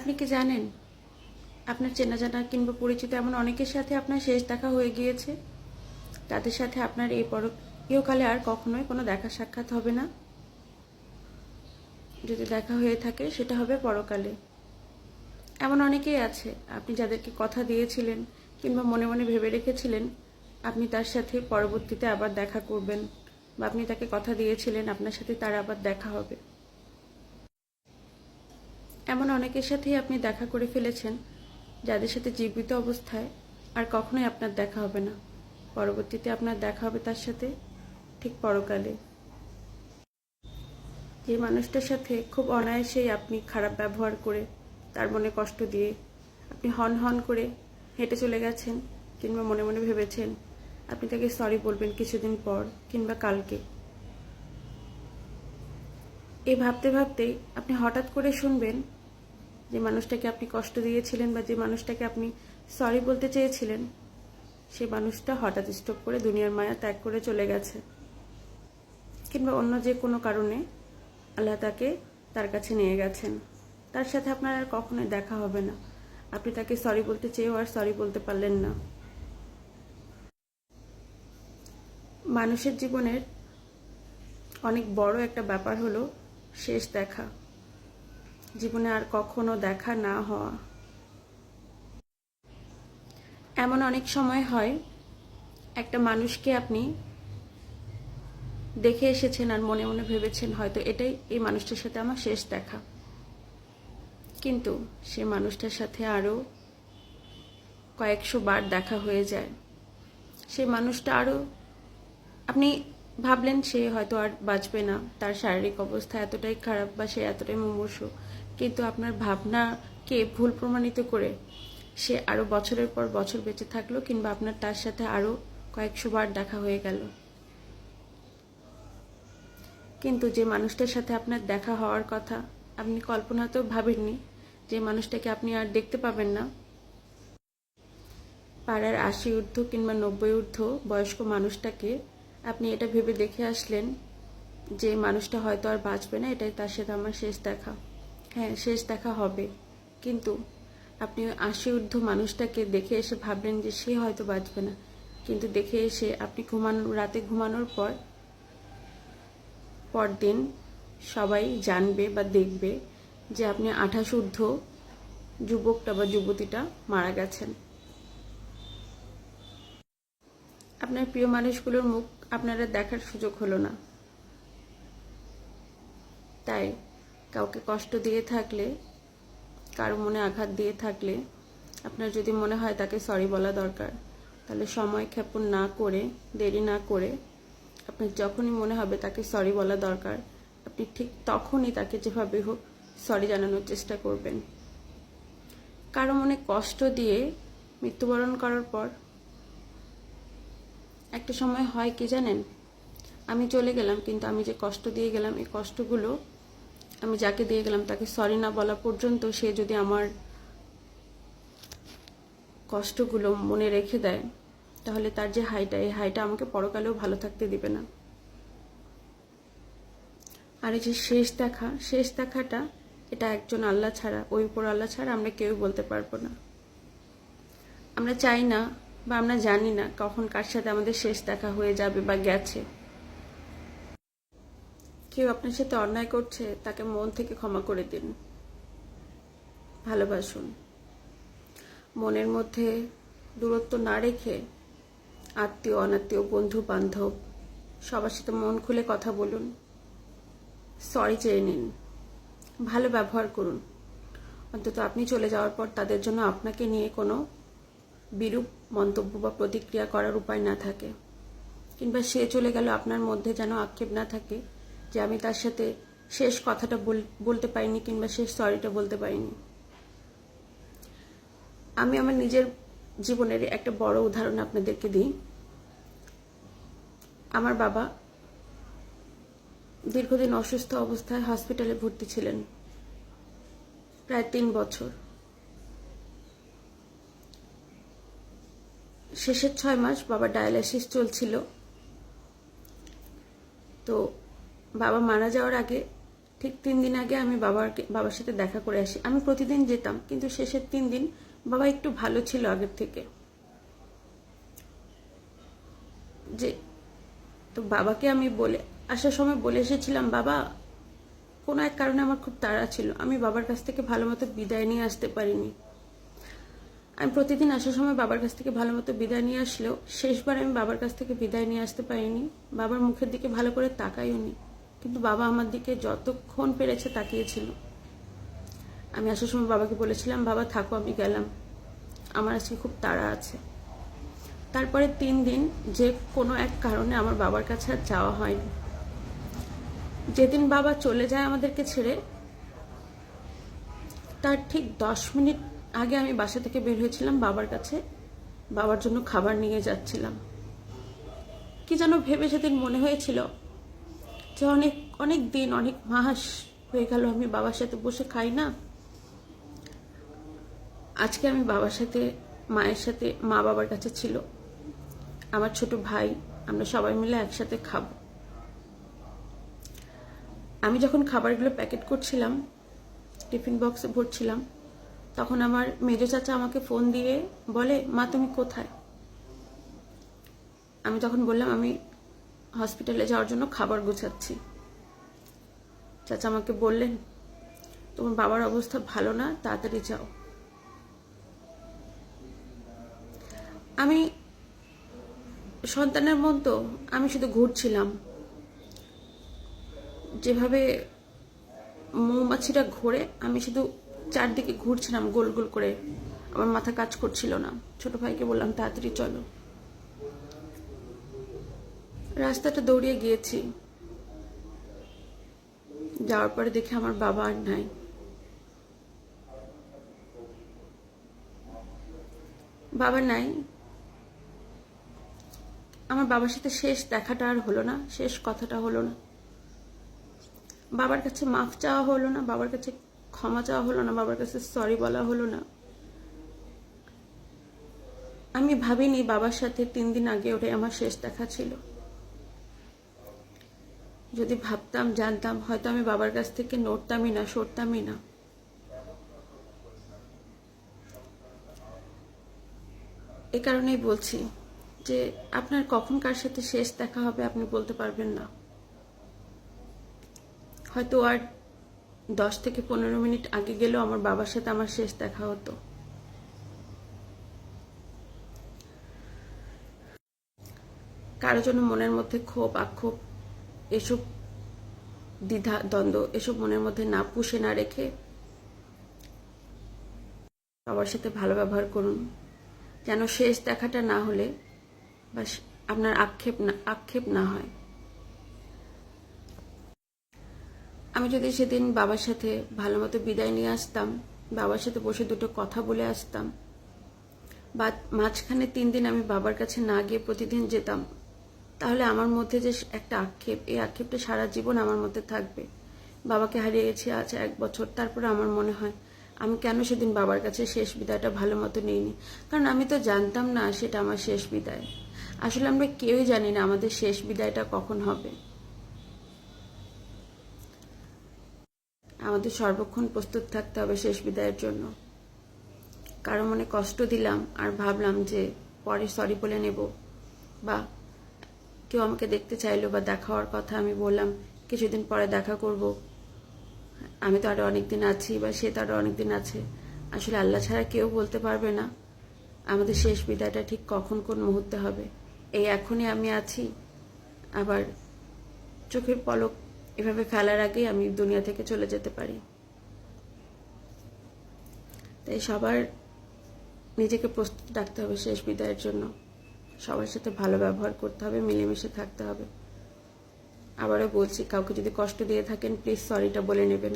আপনি কি জানেন আপনার চেনা জানা কিংবা পরিচিত এমন অনেকের সাথে আপনার শেষ দেখা হয়ে গিয়েছে? তাদের সাথে আপনার এই ইহকালে আর কখনোই কোনো দেখা সাক্ষাৎ হবে না। যদি দেখা হয়ে থাকে সেটা হবে পরকালে। এমন অনেকেই আছে আপনি যাদেরকে কথা দিয়েছিলেন কিংবা মনে মনে ভেবে রেখেছিলেন আপনি তার সাথে পরবর্তীতে আবার দেখা করবেন, বা আপনি তাকে কথা দিয়েছিলেন আপনার সাথে তার আবার দেখা হবে। এমন অনেকের সাথেই আপনি দেখা করে ফেলেছেন যাদের সাথে জীবিত অবস্থায় আর কখনোই আপনার দেখা হবে না। পরবর্তীতে আপনার দেখা হবে তার সাথে ঠিক পরকালে। যে মানুষটার সাথে খুব অনায়াসেই আপনি খারাপ ব্যবহার করে তার মনে কষ্ট দিয়ে আপনি হন হন করে হেঁটে চলে গেছেন, কিংবা মনে মনে ভেবেছেন আপনি তাকে সরি বলবেন কিছুদিন পর কিংবা কালকে। এই ভাবতে ভাবতেই আপনি হঠাৎ করে শুনবেন যে মানুষটাকে আপনি কষ্ট দিয়েছিলেন বা যে মানুষটাকে আপনি সরি বলতে চেয়েছিলেন সেই মানুষটা হঠাৎ স্টপ করে দুনিয়ার মায়া ত্যাগ করে চলে গেছে, কিংবা অন্য যে কোনো কারণে আল্লাহ তাকে তার কাছে নিয়ে গেছেন। তার সাথে আপনার আর কখনোই দেখা হবে না। আপনি তাকে সরি বলতে চেয়েও আর সরি বলতে পারলেন না। মানুষের জীবনের অনেক বড় একটা ব্যাপার হলো শেষ দেখা, জীবনে আর কখনো দেখা না হওয়া। এমন অনেক সময় হয় একটা মানুষকে আপনি দেখে এসেছেন আর মনে মনে ভেবেছেন হয়তো এটাই এই মানুষটার সাথে আমার শেষ দেখা, কিন্তু সে মানুষটার সাথে আরও কয়েকশো বার দেখা হয়ে যায়। সেই মানুষটা আরও, আপনি ভাবলেন সে হয়তো আর বাঁচবে না, তার শারীরিক অবস্থা এতটাই খারাপ বা সে এতটাই মুমূর্ষু, কিন্তু আপনার ভাবনাকে ভুল প্রমাণিত করে সে আরও বছরের পর বছর বেঁচে থাকলো, কিংবা আপনার তার সাথে আরও কয়েকশো বার দেখা হয়ে গেল। কিন্তু যে মানুষটার সাথে আপনার দেখা হওয়ার কথা আপনি কল্পনাতেও ভাবেননি যে মানুষটাকে আপনি আর দেখতে পাবেন না, পাড়ার ৮০ ঊর্ধ্ব কিংবা ৯০ ঊর্ধ্ব বয়স্ক মানুষটাকে আপনি এটা ভেবে দেখে আসলেন যে মানুষটা হয়তো আর বাঁচবে না, এটাই তার সাথে আমার শেষ দেখা। হ্যাঁ, শেষ দেখা হবে, কিন্তু আপনি ৮০ ঊর্ধ্ব মানুষটাকে দেখে এসে ভাবলেন যে সে হয়তো বাঁচবে না, কিন্তু দেখে এসে আপনি রাতে ঘুমানোর পরদিন সবাই জানবে বা দেখবে যে আপনি ২৮ ঊর্ধ্ব যুবকটা বা যুবতীটা মারা গেছেন। আপনার প্রিয় মানুষগুলোর মুখ আপনারা দেখার সুযোগ হলো না। তাই কাউকে কষ্ট দিয়ে থাকলে, কারো মনে আঘাত দিয়ে থাকলে, আপনার যদি মনে হয় তাকে সরি বলা দরকার, তাহলে সময় ক্ষেপণ না করে, দেরি না করে, আপনার যখনই মনে হবে তাকে সরি বলা দরকার আপনি ঠিক তখনই তাকে যেভাবে হোক সরি জানানোর চেষ্টা করবেন। কারো মনে কষ্ট দিয়ে মৃত্যুবরণ করার পর একটা সময় হয় কি জানেন, আমি চলে গেলাম কিন্তু আমি যে কষ্ট দিয়ে গেলাম এই কষ্টগুলো আমি যাকে দিয়ে গেলাম তাকে সরি না বলা পর্যন্ত সে যদি আমার কষ্টগুলো মনে রেখে দেয় তাহলে তার যে হাইটা, এই হাইটা আমাকে পরকালেও ভালো থাকতে দিবে না। আর এই যে শেষ দেখাটা এটা একজন আল্লাহ ছাড়া, ওই উপর আল্লাহ ছাড়া আমরা কেউ বলতে পারবো না। আমরা চাই না বা আমরা জানি না কখন কার সাথে আমাদের শেষ দেখা হয়ে যাবে বা গেছে। কেউ আপনার সাথে অন্যায় করছে তাকে মন থেকে ক্ষমা করে দিন, ভালোবাসুন। মনের মধ্যে দূরত্ব না রেখে আত্মীয় অনাত্মীয় বন্ধু বান্ধব সবার সাথে মন খুলে কথা বলুন, সরি চেয়ে নিন, ভালো ব্যবহার করুন। অন্তত আপনি চলে যাওয়ার পর তাদের জন্য আপনাকে নিয়ে কোনো বিরূপ মন্তব্য বা প্রতিক্রিয়া করার উপায় না থাকে, কিংবা সে চলে গেল আপনার মধ্যে যেন আক্ষেপ না থাকে যে আমি তার সাথে শেষ কথাটা বলতে পারিনি কিংবা শেষ সরিটা বলতে পারিনি। আমি আমার নিজের জীবনের একটা বড় উদাহরণ আপনাদেরকে দিই। আমার বাবা দীর্ঘদিন অসুস্থ অবস্থায় হসপিটালে ভর্তি ছিলেন, প্রায় ৩ বছর। শেষের ৬ মাস বাবা ডায়ালাইসিস চলছিল। তো বাবা মারা যাওয়ার আগে ঠিক 3 দিন আগে আমি বাবার সাথে দেখা করে আসি। আমি প্রতিদিন যেতাম, কিন্তু শেষের 3 দিন বাবা একটু ভালো ছিল আগের থেকে। যে তো বাবাকে আমি আসার সময় বলে এসেছিলাম, বাবা কোনো এক কারণে আমার খুব তাড়া ছিল, আমি বাবার কাছ থেকে ভালো মতো বিদায় নিয়ে আসতে পারিনি। আমি প্রতিদিন আসার সময় বাবার কাছ থেকে ভালো মতো বিদায় নিয়ে আসলেও শেষবার আমি বাবার কাছ থেকে বিদায় নিয়ে আসতে পারিনি। বাবার মুখের দিকে ভালো করে তাকাইও নি, কিন্তু বাবা আমার দিকে যতক্ষণ পেরেছে তাকিয়েছিল। আমি আসার সময় বাবাকে বলেছিলাম, বাবা থাকো, আমি গেলাম, আমার আজকে খুব তাড়া আছে। তারপরে 3 দিন যে কোনো এক কারণে আমার বাবার কাছে আর যাওয়া হয়নি। যেদিন বাবা চলে যায় আমাদেরকে ছেড়ে, তার ঠিক 10 মিনিট আগে আমি বাসা থেকে বের হয়েছিলাম বাবার কাছে, বাবার জন্য খাবার নিয়ে যাচ্ছিলাম। কি যেন ভেবে সেদিন মনে হয়েছিল যে অনেক অনেক দিন, অনেক মাস হয়ে গেল আমি বাবার সাথে বসে খাই না। আজকে আমি বাবার সাথে, মায়ের সাথে, মা বাবার কাছে ছিল, আমার ছোট ভাই, আমরা সবাই মিলে একসাথে খাবো। আমি যখন খাবারগুলো প্যাকেট করছিলাম, টিফিন বক্সে ভরছিলাম, তখন আমার মেজো চাচা আমাকে ফোন দিয়ে বলে, মা তুমি কোথায়? আমি তখন বললাম, আমি হসপিটালে যাওয়ার জন্য খাবার গোছাচ্ছি। চাচা আমাকে বললেন, তোমার বাবার অবস্থা ভালো না, তাড়াতাড়ি যাও। আমি সন্তানের মতো আমি শুধু ঘুরছিলাম, যেভাবে মৌমাছিরা ঘোরে আমি শুধু চারদিকে ঘুরছিলাম গোল গোল করে। আমার মাথা কাজ করছিল না। ছোট ভাইকে বললাম, তাড়াতাড়ি চলো। রাস্তাটা দৌড়িয়ে গিয়েছি, যাওয়ার পরে দেখে আমার বাবা আর নাই। বাবা নাই। আমার বাবার সাথে শেষ দেখাটা আর হলো না, শেষ কথাটা হলো না। বাবার কাছে মাফ চাওয়া হলো না, বাবার কাছে ক্ষমা চাওয়া হলো না, বাবার কাছে সরি বলা হলো না। আমি ভাবিনি বাবার সাথে 3 দিন আগে ওটাই আমার শেষ দেখা ছিল। যদি ভাবতাম, জানতাম, হয়তো আমি বাবার কাছ থেকে নড়তামই না, সরতামই না। এ কারণেই বলছি যে আপনার কখন কার সাথে শেষ দেখা হবে আপনি বলতে পারবেন না। হয়তো আর 10 থেকে 15 মিনিট আগে গেলেও আমার বাবার সাথে আমার শেষ দেখা হতো। কারো জন্য মনের মধ্যে ক্ষোভ, আক্ষোভ, এসব দ্বিধা দ্বন্দ্ব এসব মনের মধ্যে না পুষে না রেখে সবার সাথে ভালো ব্যবহার করুন, যেন শেষ দেখাটা না হলে বা আপনার আক্ষেপ না হয়। আমি যদি সেদিন বাবার সাথে ভালো মতো বিদায় নিয়ে আসতাম, বাবার সাথে বসে দুটো কথা বলে আসতাম, বা মাঝখানে 3 দিন আমি বাবার কাছে না গিয়ে প্রতিদিন যেতাম, তাহলে আমার মধ্যে যে একটা আক্ষেপ, এই আক্ষেপটা সারা জীবন আমার মধ্যে থাকবে। বাবাকে হারিয়ে গেছি আজ 1 বছর, তারপরে আমার মনে হয় আমি কেন সেদিন বাবার কাছে শেষ বিদায়টা ভালো মতো নিইনি। কারণ আমি তো জানতাম না সেটা আমার শেষ বিদায়। আসলে আমরা কেউই জানি না আমাদের শেষ বিদায়টা কখন হবে। আমাদের সর্বক্ষণ প্রস্তুত থাকতে হবে শেষ বিদায়ের জন্য। কারো মনে কষ্ট দিলাম আর ভাবলাম যে পরে সরি বলে নেব, বা কেউ আমাকে দেখতে চাইলো বা দেখা হওয়ার কথা, আমি বললাম কিছুদিন পরে দেখা করব, আমি তো আরো অনেকদিন আছি বা সে তো আরো অনেকদিন আছে। আসলে আল্লাহ ছাড়া কেউ বলতে পারবে না আমাদের শেষ বিদায়টা ঠিক কখন কোন মুহূর্তে হবে। এই এখনই আমি আছি, আবার চোখের পলক এভাবে ফেলার আগেই আমি দুনিয়া থেকে চলে যেতে পারি। তাই সবার নিজেকে প্রস্তুত রাখতে হবে শেষ বিদায়ের জন্য। সবার সাথে ভালো ব্যবহার করতে হবে, মিলেমিশে থাকতে হবে। আবারও বলছি, কাউকে যদি কষ্ট দিয়ে থাকেন প্লিজ সরিটা বলে নেবেন।